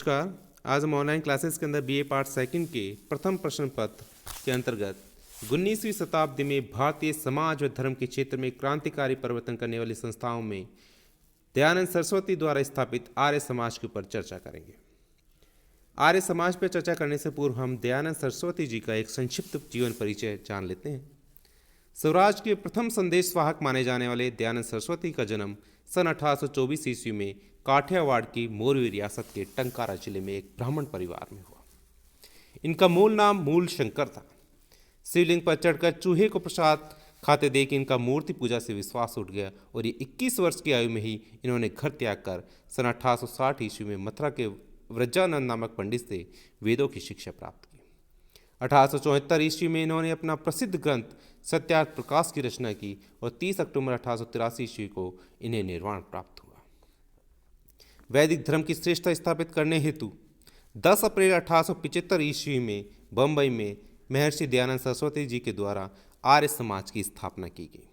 नमस्कार। आज हम ऑनलाइन क्लासेस के अंदर बीए पार्ट सेकंड के प्रथम प्रश्न पत्र के अंतर्गत 19वीं शताब्दी में भारतीय समाज व धर्म के क्षेत्र में क्रांतिकारी परिवर्तन करने वाली संस्थाओं में दयानंद सरस्वती द्वारा स्थापित आर्य समाज के ऊपर चर्चा करेंगे। आर्य समाज पर चर्चा करने से पूर्व हम दयानंद सरस्वती जी का एक संक्षिप्त जीवन परिचय जान लेते हैं। स्वराज के प्रथम संदेशवाहक माने जाने वाले दयानंद सरस्वती का जन्म सन 1824 ईस्वी में काठियावाड़ की मोरवी रियासत के टंकारा जिले में एक ब्राह्मण परिवार में हुआ। इनका मूल नाम मूल शंकर था। शिवलिंग पर चढ़कर चूहे को प्रसाद खाते देख इनका मूर्ति पूजा से विश्वास उठ गया और ये 21 वर्ष की आयु में ही इन्होंने घर त्याग कर सन 1860 ईस्वी में मथुरा के व्रजानंद नामक पंडित से वेदों की शिक्षा प्राप्त की। 1874 ईस्वी में इन्होंने अपना प्रसिद्ध ग्रंथ सत्यार्थ प्रकाश की रचना की और 30 अक्टूबर 1883 ईस्वी को इन्हें निर्वाण प्राप्त हुआ। वैदिक धर्म की श्रेष्ठता स्थापित करने हेतु 10 अप्रैल 1875 ईस्वी में बम्बई में महर्षि दयानंद सरस्वती जी के द्वारा आर्य समाज की स्थापना की गई।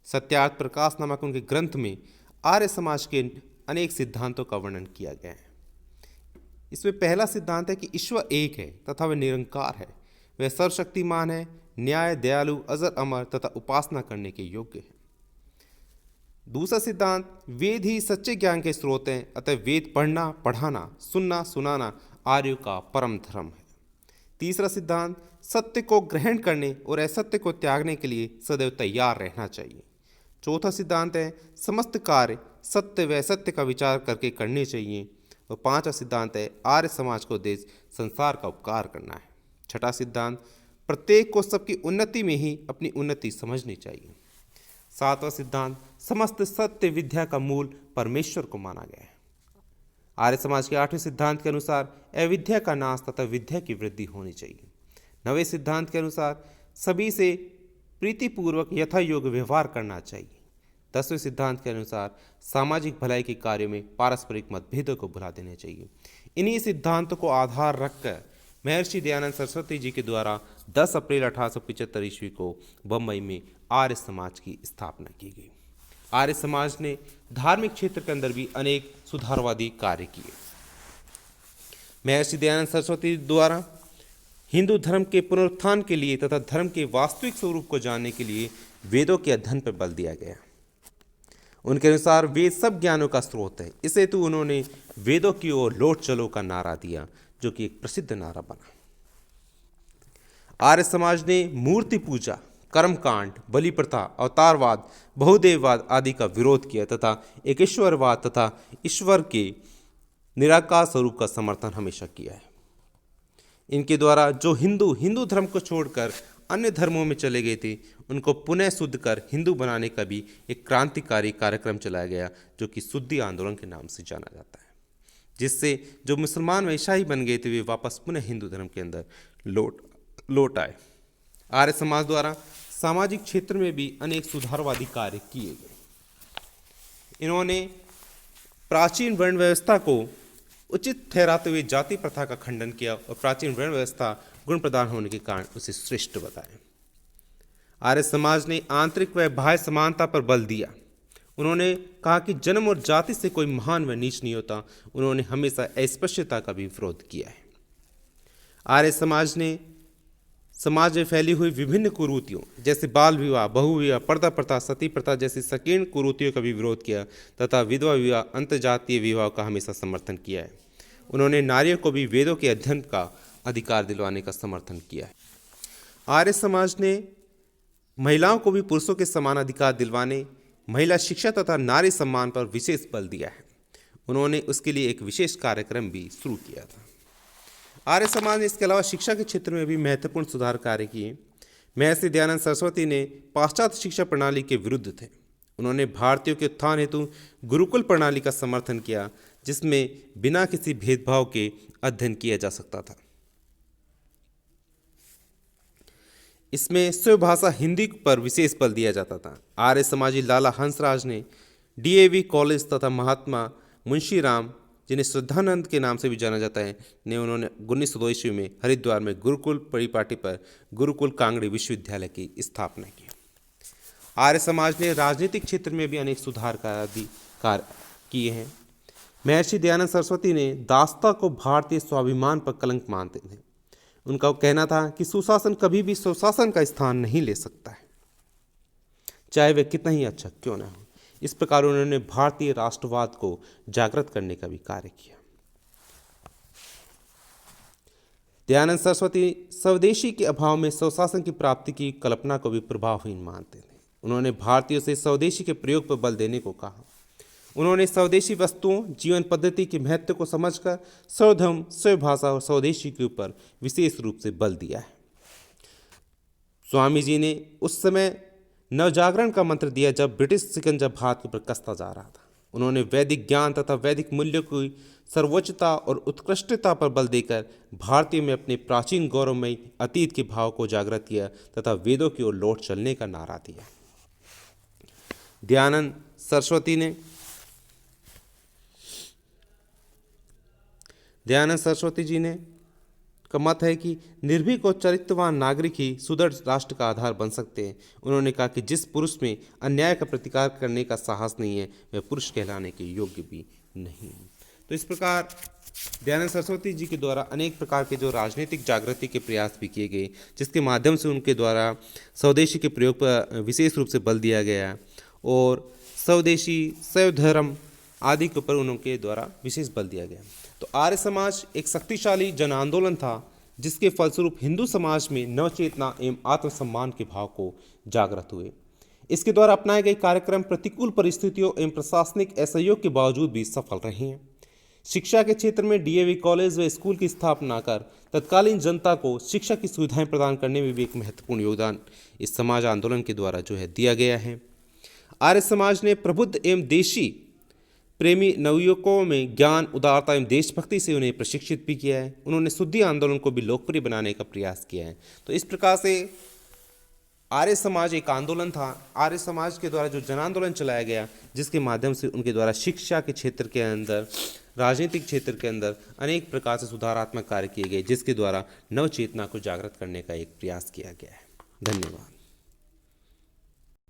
सत्यार्थ प्रकाश नामक उनके ग्रंथ में आर्य समाज के अनेक सिद्धांतों का वर्णन किया गया है। इसमें पहला सिद्धांत है कि ईश्वर एक है तथा वह निरंकार है, वह सर्वशक्तिमान है, न्याय, दयालु, अजर अमर तथा उपासना करने के योग्य है। दूसरा सिद्धांत, वेद ही सच्चे ज्ञान के स्रोत हैं, अतः वेद पढ़ना, पढ़ाना, सुनना, सुनाना आर्यों का परम धर्म है। तीसरा सिद्धांत, सत्य को ग्रहण करने और असत्य को त्यागने के लिए सदैव तैयार रहना चाहिए। चौथा सिद्धांत है, समस्त कार्य सत्य व असत्य का विचार करके करने चाहिए। और पांचवा सिद्धांत है, आर्य समाज को देश संसार का उपकार करना है। छठा सिद्धांत, प्रत्येक को सबकी उन्नति में ही अपनी उन्नति समझनी चाहिए। सातवां सिद्धांत, समस्त सत्य विद्या का मूल परमेश्वर को माना गया है। आर्य समाज के आठवें सिद्धांत के अनुसार अविद्या का नाश तथा विद्या की वृद्धि होनी चाहिए। नवें सिद्धांत के अनुसार सभी से प्रीतिपूर्वक यथा योग्य व्यवहार करना चाहिए। 10वें सिद्धांत के अनुसार सामाजिक भलाई के कार्यों में पारस्परिक मतभेदों को भुला देना चाहिए। इन्हीं सिद्धांतों को आधार रखकर महर्षि दयानंद सरस्वती जी के द्वारा 10 अप्रैल 1875 ईस्वी को बम्बई में आर्य समाज की स्थापना की गई। आर्य समाज ने धार्मिक क्षेत्र के अंदर भी अनेक सुधारवादी कार्य किए। महर्षि दयानंद सरस्वती द्वारा हिंदू धर्म के पुनरुत्थान के लिए तथा धर्म के वास्तविक स्वरूप को जानने के लिए वेदों के अध्ययन पर बल दिया गया। उनके अनुसार वेद सब ज्ञानों का स्रोत है। इस हेतु उन्होंने वेदों की ओर लौट चलो का नारा दिया, जो कि एक प्रसिद्ध नारा बना। आर्य समाज ने मूर्ति पूजा, कर्मकांड, बलि प्रथा, अवतारवाद, बहुदेववाद आदि का विरोध किया तथा एकेश्वरवाद तथा ईश्वर के निराकार स्वरूप का समर्थन हमेशा किया है। इनके द्वारा जो हिंदू धर्म को छोड़कर अन्य धर्मों में चले गए थे, उनको पुनः शुद्ध कर हिंदू बनाने का भी एक क्रांतिकारी कार्यक्रम चलाया गया, जो कि शुद्धि आंदोलन के नाम से जाना जाता है, जिससे जो मुसलमान व ईसाई बन गए थे वे वापस पुनः हिंदू धर्म के अंदर लौट आए। आर्य समाज द्वारा सामाजिक क्षेत्र में भी अनेक सुधारवादी कार्य किए गए। इन्होंने प्राचीन वर्ण व्यवस्था को उचित ठहराते हुए जाति प्रथा का खंडन किया और प्राचीन वर्ण व्यवस्था गुण प्रधान होने के कारण उसे श्रेष्ठ बताया। आर्य समाज ने आंतरिक व बाह्य समानता पर बल दिया। उन्होंने कहा कि जन्म और जाति से कोई महान व नीच नहीं होता। उन्होंने हमेशा अस्पृश्यता का भी विरोध किया है। आर्य समाज ने समाज में फैली हुई विभिन्न कुरीतियों जैसे बाल विवाह, बहुविवाह, पर्दा प्रथा, सती प्रथा जैसी संकीर्ण कुरीतियों का भी विरोध किया तथा विधवा विवाह, अंतर्जातीय विवाह का हमेशा समर्थन किया है। उन्होंने नारियों को भी वेदों के अध्ययन का अधिकार दिलवाने का समर्थन किया है। आर्य समाज ने महिलाओं को भी पुरुषों के समान अधिकार दिलवाने, महिला शिक्षा तथा नारी सम्मान पर विशेष बल दिया है। उन्होंने उसके लिए एक विशेष कार्यक्रम भी शुरू किया था। आर्य समाज ने इसके अलावा शिक्षा के क्षेत्र में भी महत्वपूर्ण सुधार कार्य किए। महर्षि दयानंद सरस्वती ने पाश्चात्य शिक्षा प्रणाली के विरुद्ध थे। उन्होंने भारतीयों के उत्थान हेतु गुरुकुल प्रणाली का समर्थन किया, जिसमें बिना किसी भेदभाव के अध्ययन किया जा सकता था। इसमें स्वभाषा हिंदी पर विशेष बल दिया जाता था। आर्य समाजी लाला हंसराज ने डीएवी कॉलेज तथा महात्मा मुंशी राम, जिन्हें श्रद्धानंद के नाम से भी जाना जाता है, उन्होंने 1902 ईस्वी में हरिद्वार में गुरुकुल परिपाटी पर गुरुकुल कांगड़ी विश्वविद्यालय की स्थापना की। आर्य समाज ने राजनीतिक क्षेत्र में भी अनेक सुधार कार्य किए हैं। महर्षि दयानंद सरस्वती ने दासता को भारतीय स्वाभिमान पर कलंक मानते थे। उनका कहना था कि सुशासन कभी भी स्वशासन का स्थान नहीं ले सकता है, चाहे वह कितना ही अच्छा क्यों न हो। इस प्रकार उन्होंने भारतीय राष्ट्रवाद को जागृत करने का भी कार्य किया। दयानंद सरस्वती स्वदेशी के अभाव में स्वशासन की प्राप्ति की कल्पना को भी प्रभावहीन मानते थे। उन्होंने भारतीयों से स्वदेशी के प्रयोग पर बल देने को कहा। उन्होंने स्वदेशी वस्तुओं, जीवन पद्धति के महत्व को समझकर स्वधर्म, स्वभाषा और स्वदेशी के ऊपर विशेष रूप से बल दिया है। स्वामी जी ने उस समय नवजागरण का मंत्र दिया जब ब्रिटिश शिकंजा भारत के ऊपर कसता जा रहा था। उन्होंने वैदिक ज्ञान तथा वैदिक मूल्यों की सर्वोच्चता और उत्कृष्टता पर बल देकर भारतीयों में अपने प्राचीन गौरवमयी अतीत के भाव को जागृत किया तथा वेदों की ओर लौट चलने का नारा दिया। दयानंद सरस्वती जी ने का मत है कि निर्भीक और चरित्रवान नागरिक ही सुदृढ़ राष्ट्र का आधार बन सकते हैं। उन्होंने कहा कि जिस पुरुष में अन्याय का प्रतिकार करने का साहस नहीं है वह पुरुष कहलाने के योग्य भी नहीं है। तो इस प्रकार दयानंद सरस्वती जी के द्वारा अनेक प्रकार के जो राजनीतिक जागृति के प्रयास भी किए गए, जिसके माध्यम से उनके द्वारा स्वदेशी के प्रयोग पर विशेष रूप से बल दिया गया और स्वदेशी, स्वधर्म आदि के ऊपर उनके द्वारा विशेष बल दिया गया। तो आर्य समाज एक शक्तिशाली जन आंदोलन था जिसके फलस्वरूप हिंदू समाज में नवचेतना एवं आत्मसम्मान के भाव को जागृत हुए। इसके द्वारा अपनाए गए कार्यक्रम प्रतिकूल परिस्थितियों एवं प्रशासनिक असहयोग के बावजूद भी सफल रहे हैं। शिक्षा के क्षेत्र में डीएवी कॉलेज व स्कूल की स्थापना कर तत्कालीन जनता को शिक्षा की सुविधाएं प्रदान करने में भी एक महत्वपूर्ण योगदान इस समाज आंदोलन के द्वारा जो है दिया गया है। आर्य समाज ने प्रबुद्ध एवं देशी प्रेमी नवयुवकों में ज्ञान, उदारता एवं देशभक्ति से उन्हें प्रशिक्षित भी किया है। उन्होंने शुद्धि आंदोलन को भी लोकप्रिय बनाने का प्रयास किया है। तो इस प्रकार से आर्य समाज एक आंदोलन था। आर्य समाज के द्वारा जो जन आंदोलन चलाया गया, जिसके माध्यम से उनके द्वारा शिक्षा के क्षेत्र के अंदर, राजनीतिक क्षेत्र के अंदर अनेक प्रकार से सुधारात्मक कार्य किए गए, जिसके द्वारा नवचेतना को जागृत करने का एक प्रयास किया गया है। धन्यवाद।